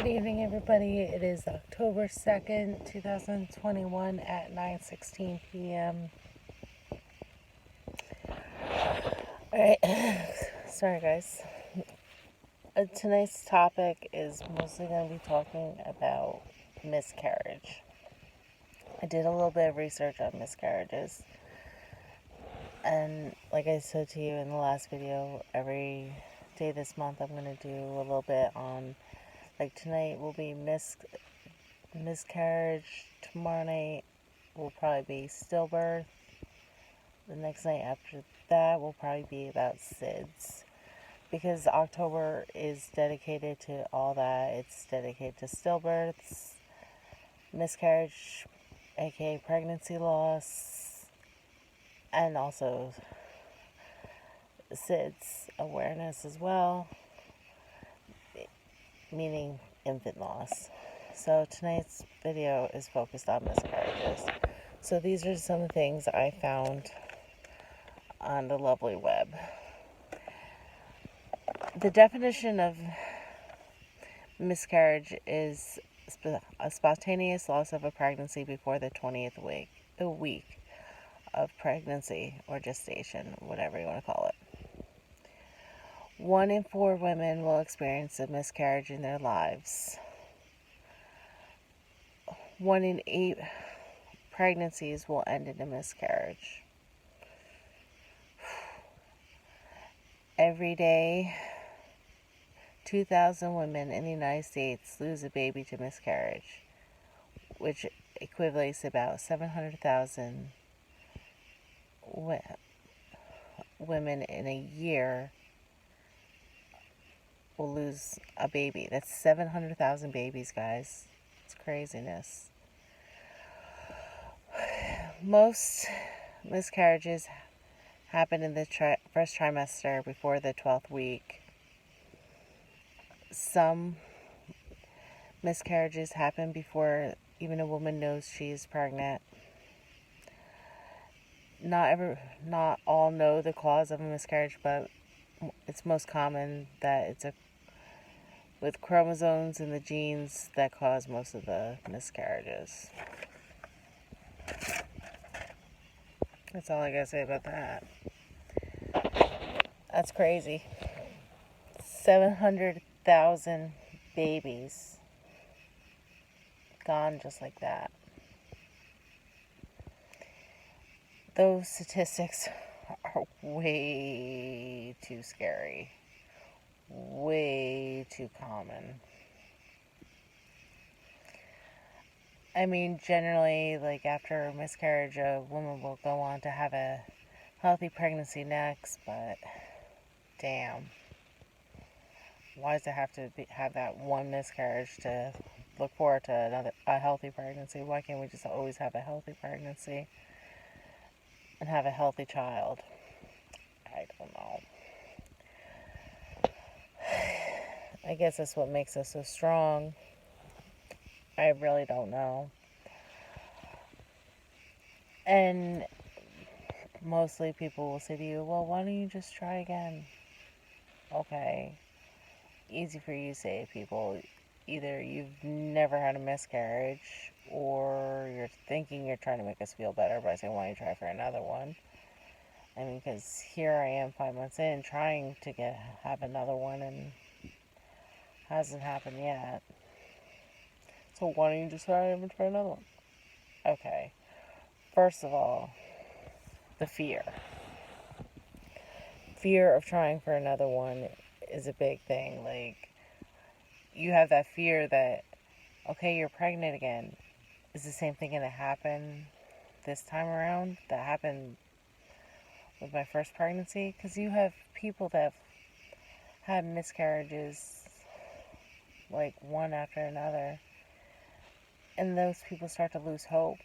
evening, everybody. It is October 2nd, 2021 at 9:16 p.m. Alright, sorry guys. Tonight's topic is mostly going to be talking about miscarriage. I did a little bit of research on miscarriages. And like I said to you in the last video, every day this month I'm going to do a little bit on, like tonight will be miscarriage, tomorrow night will probably be stillbirth, the next night after that will probably be about SIDS. Because October is dedicated to all that. It's dedicated to stillbirths, miscarriage, aka pregnancy loss, and also SIDS awareness as well, meaning infant loss. So tonight's video is focused on miscarriages. So these are some of the things I found on the lovely web. The definition of miscarriage is a spontaneous loss of a pregnancy before the 20th week of pregnancy or gestation, whatever you want to call it. 1 in 4 women will experience a miscarriage in their lives. 1 in 8 pregnancies will end in a miscarriage. Every day, 2,000 women in the United States lose a baby to miscarriage, which equates to about 700,000 women in a year will lose a baby. That's 700,000 babies, guys. It's craziness. Most miscarriages happen in the first trimester before the 12th week. Some miscarriages happen before even a woman knows she is pregnant. Not all know the cause of a miscarriage, but it's most common that it's with chromosomes in the genes that cause most of the miscarriages. That's all I gotta say about that. That's crazy. 700,000 babies gone just like that. Those statistics are way too scary. Way too common. I mean, generally, like after a miscarriage, a woman will go on to have a healthy pregnancy next, but damn. Why does it have to have that one miscarriage to look forward to a healthy pregnancy? Why can't we just always have a healthy pregnancy and have a healthy child? I don't know. I guess that's what makes us so strong. I really don't know. And mostly people will say to you, well, why don't you just try again? Okay. Easy for you to say, people. Either you've never had a miscarriage, or you're thinking you're trying to make us feel better by saying, why don't you try for another one? I mean, because here I am 5 months in trying to have another one, and hasn't happened yet. So why don't you just try another one? Okay. First of all, the fear. Fear of trying for another one is a big thing. Like, you have that fear that, okay, you're pregnant again. Is the same thing going to happen this time around that happened with my first pregnancy? Because you have people that have had miscarriages, like one after another, and those people start to lose hope.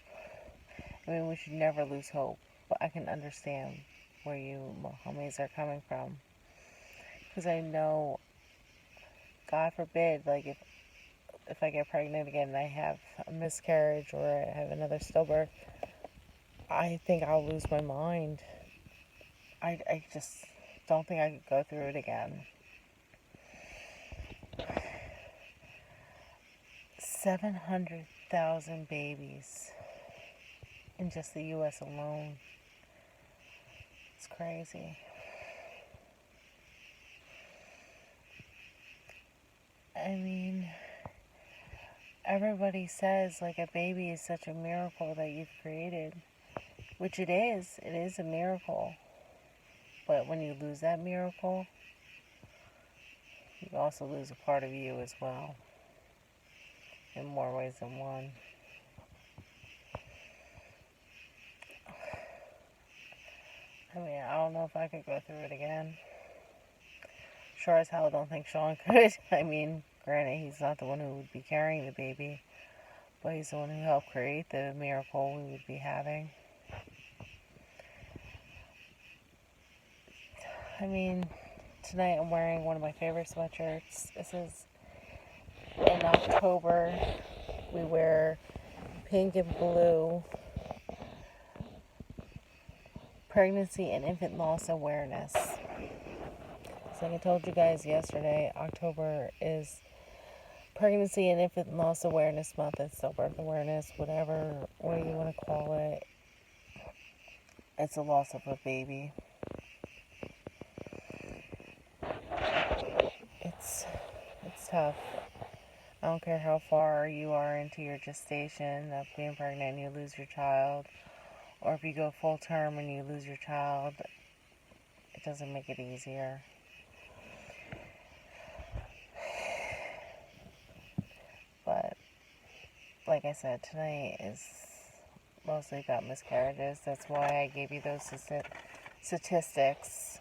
I mean, we should never lose hope, but I can understand where you homies are coming from. Because I know, God forbid, like if I get pregnant again and I have a miscarriage or I have another stillbirth, I think I'll lose my mind. I just don't think I could go through it again. 700,000 babies in just the U.S. alone. It's crazy. I mean, everybody says like a baby is such a miracle that you've created, which it is. It is a miracle. But when you lose that miracle, you also lose a part of you as well, in more ways than one. I mean, I don't know if I could go through it again. Sure as hell don't think Sean could. I mean, granted, he's not the one who would be carrying the baby, but he's the one who helped create the miracle we would be having. I mean, tonight I'm wearing one of my favorite sweatshirts. This is in October. We wear pink and blue. Pregnancy and infant loss awareness. So like I told you guys yesterday, October is Pregnancy and Infant Loss Awareness Month. It's stillbirth awareness, whatever way you want to call it. It's the loss of a baby. It's tough. I don't care how far you are into your gestation of being pregnant and you lose your child, or if you go full term and you lose your child, it doesn't make it easier. But like I said, tonight is mostly about miscarriages. That's why I gave you those statistics.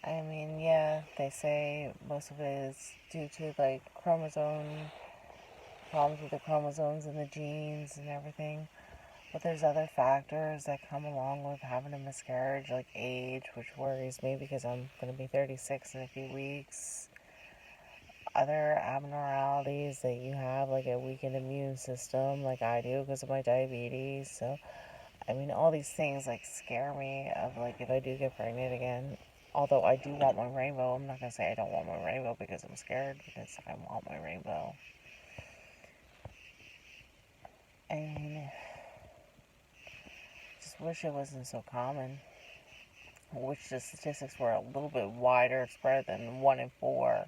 I mean, yeah, they say most of it is due to like problems with the chromosomes and the genes and everything. But there's other factors that come along with having a miscarriage, like age, which worries me because I'm going to be 36 in a few weeks. Other abnormalities that you have, like a weakened immune system, like I do because of my diabetes. So, I mean, all these things like scare me of like if I do get pregnant again. Although I do want my rainbow, I'm not going to say I don't want my rainbow because I'm scared, because I want my rainbow. I mean, just wish it wasn't so common. I wish the statistics were a little bit wider spread than 1 in 4.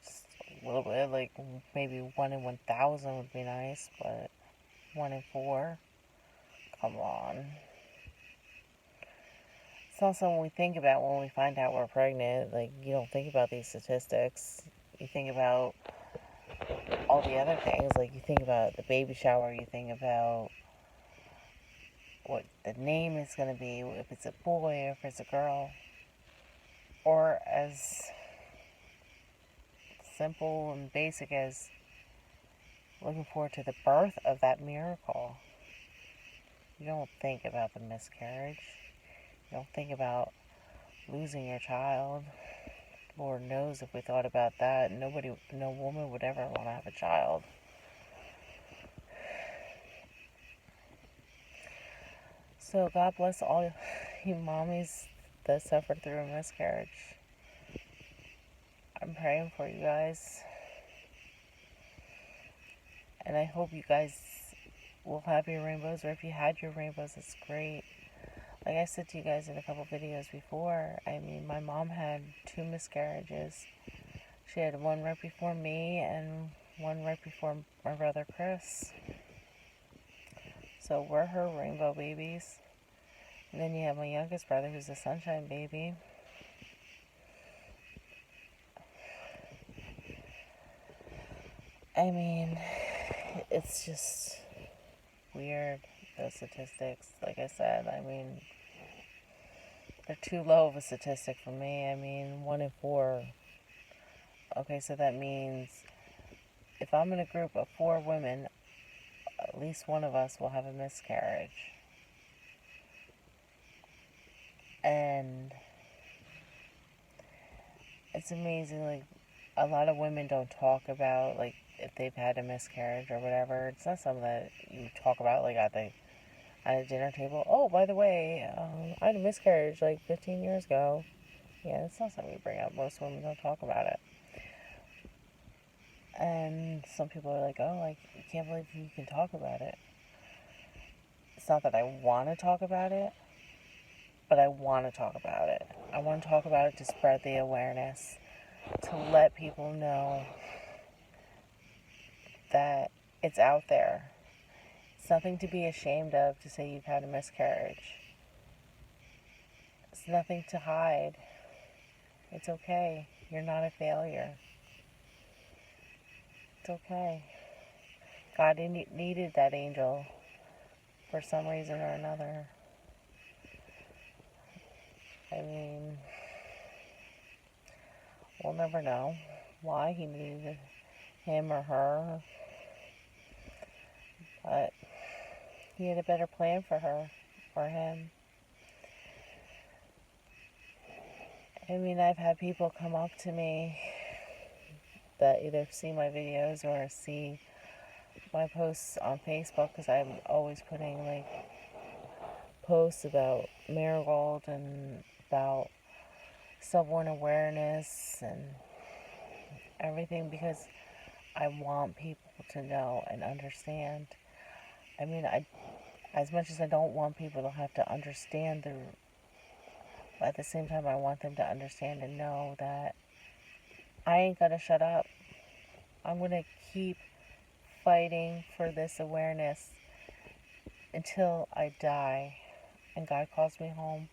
Just a little bit, like maybe 1 in 1,000 would be nice, but 1 in 4? Come on. It's not something we think about when we find out we're pregnant. Like, you don't think about these statistics. You think about all the other things. Like, you think about the baby shower. You think about what the name is going to be, if it's a boy or if it's a girl. Or as simple and basic as looking forward to the birth of that miracle. You don't think about the miscarriage. You don't think about losing your child. Lord knows if we thought about that, no woman would ever want to have a child. So God bless all you mommies that suffered through a miscarriage. I'm praying for you guys. And I hope you guys will have your rainbows, or if you had your rainbows, it's great. Like I said to you guys in a couple videos before, I mean, my mom had 2 miscarriages. She had one right before me and one right before my brother Chris. So we're her rainbow babies. And then you have my youngest brother who's a sunshine baby. I mean, it's just weird, those statistics. Like I said, I mean, they're too low of a statistic for me. I mean, 1 in 4. Okay, so that means if I'm in a group of 4 women, at least one of us will have a miscarriage. And it's amazing, like, a lot of women don't talk about, like, if they've had a miscarriage or whatever. It's not something that you talk about, like, at a dinner table. Oh, by the way, I had a miscarriage, like, 15 years ago. Yeah, it's not something we bring up. Most women don't talk about it. And some people are like, oh, I can't believe you can talk about it. It's not that I want to talk about it, but I want to talk about it. I want to talk about it to spread the awareness, to let people know that it's out there. It's nothing to be ashamed of to say you've had a miscarriage. It's nothing to hide. It's okay. You're not a failure. It's okay. God needed that angel for some reason or another. I mean, we'll never know why he needed him or her, but he had a better plan for her or him. I mean, I've had people come up to me that either see my videos or see my posts on Facebook, because I'm always putting like posts about Marigold and about stillborn awareness and everything, because I want people to know and understand. I mean, as much as I don't want people to have to understand at the same time I want them to understand and know that I ain't gonna shut up. I'm gonna keep fighting for this awareness until I die and God calls me home.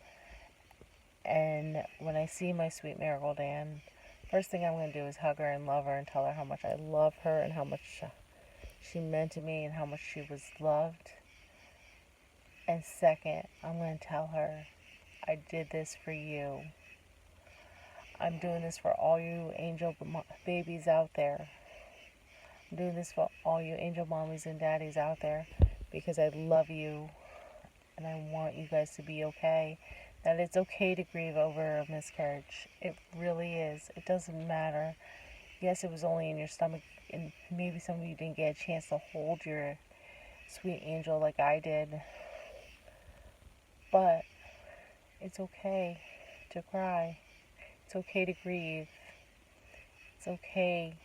And when I see my sweet Marigold Ann, first thing I'm going to do is hug her and love her and tell her how much I love her and how much she meant to me and how much she was loved. And second, I'm going to tell her, I did this for you. I'm doing this for all you angel babies out there. I'm doing this for all you angel mommies and daddies out there because I love you and I want you guys to be okay. That it's okay to grieve over a miscarriage. It really is. It doesn't matter. Yes, it was only in your stomach, and maybe some of you didn't get a chance to hold your sweet angel like I did. But it's okay to cry. It's okay to grieve. It's okay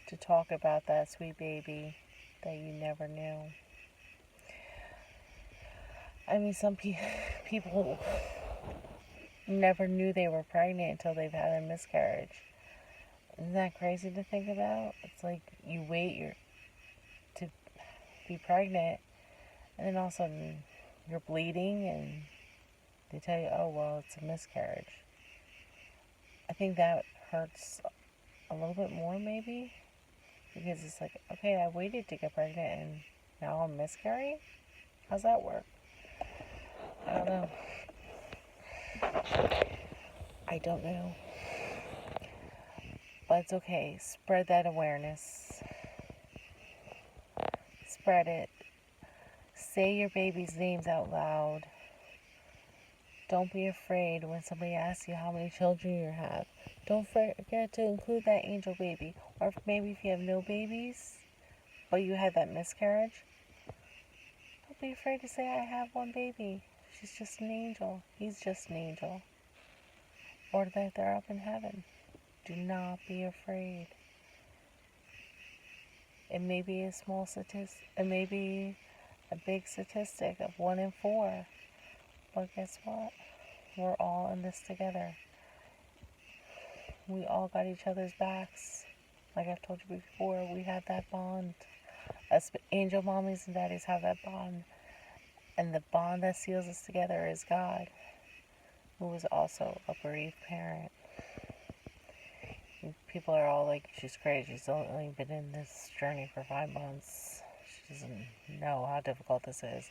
to talk about that sweet baby that you never knew. I mean, some people never knew they were pregnant until they've had a miscarriage. Isn't that crazy to think about? It's like you wait to be pregnant, and then all of a sudden you're bleeding, and they tell you, oh, well, it's a miscarriage. I think that hurts a little bit more, maybe, because it's like, okay, I waited to get pregnant, and now I'm miscarrying? How's that work? I don't know. I don't know. But it's okay. Spread that awareness. Spread it. Say your baby's names out loud. Don't be afraid when somebody asks you how many children you have. Don't forget to include that angel baby. Or maybe if you have no babies, but you had that miscarriage, don't be afraid to say, I have one baby. She's just an angel. He's just an angel. Or that they're up in heaven. Do not be afraid. It may be a small statistic. It may be a big statistic of 1 in 4. But guess what? We're all in this together. We all got each other's backs. Like I've told you before, we have that bond. Us angel mommies and daddies have that bond. And the bond that seals us together is God, who is also a bereaved parent. And people are all like, she's crazy. She's only been in this journey for 5 months. She doesn't know how difficult this is.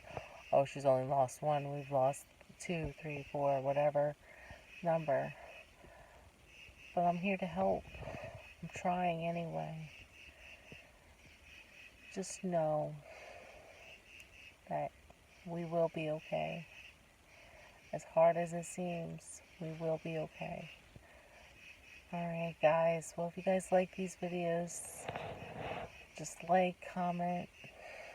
Oh, she's only lost 1. We've lost 2, 3, 4, whatever number. But I'm here to help. I'm trying anyway. Just know that we will be okay. As hard as it seems, we will be okay. Alright guys, well if you guys like these videos, just like, comment,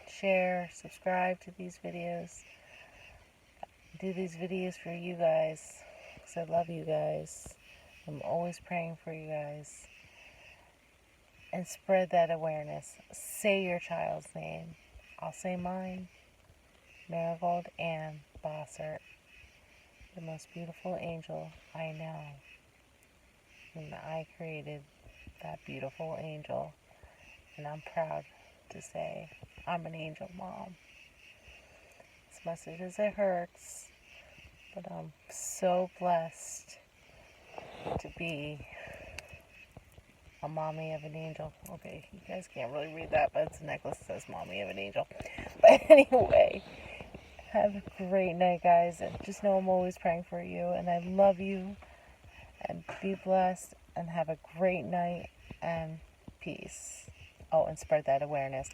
share, subscribe to these videos. I do these videos for you guys, because I love you guys. I'm always praying for you guys. and spread that awareness. Say your child's name. I'll say mine. Marigold Ann Bossert, the most beautiful angel I know. And I created that beautiful angel, and I'm proud to say I'm an angel mom. As much as it hurts, but I'm so blessed to be a mommy of an angel. Okay, you guys can't really read that, but it's a necklace that says mommy of an angel. But anyway, have a great night, guys. And just know I'm always praying for you, and I love you. And be blessed, and have a great night, and peace. Oh, and spread that awareness.